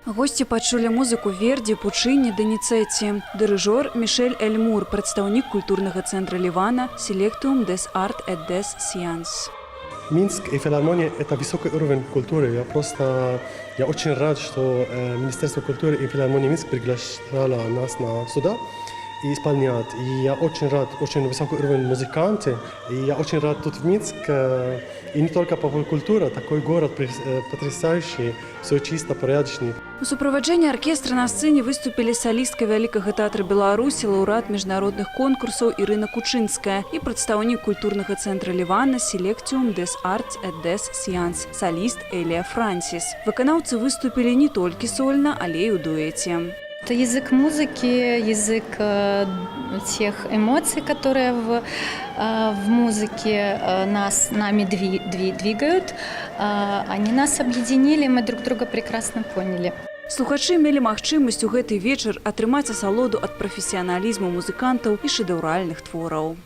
Госці пачулі музыку Верді, Пучыні, Деніцэці. Дырыжор Мишель Эльмур, прадстаўнік культурнага цэнтра Ливана «Selectum des Art et des Sciences». Минск и филармония – это высокий уровень культуры. Я очень рад, что Министерство культуры и филармонии Минск приглашало нас сюда и исполнять. И я очень рад, очень высокий уровень музыканты. И я очень рад тут в Минск. И не только поп-культура, такой город потрясающий, все чисто, порядочный. У суправаджэнні аркестра на сцэне выступілі салістка Вялікага тэатра Беларусі, лаўрэат міжнародных конкурсаў Ірына Кучынская і прадстаўнік культурнага цэнтра Ливана «Selectum des Art et des Sciences» саліст Элія Франсіс. Выканаўцы выступілі не толькі сольна, але і ў дуэце. Это язык музыки, язык тех эмоций, которые в музыке нами двигают. Они нас объединили, мы друг друга прекрасно поняли. Слухачы мелі магчымасць у гэты вечар атрымаць асалоду ад прафесіяналізму музыкантаў і шэдэўральных твораў.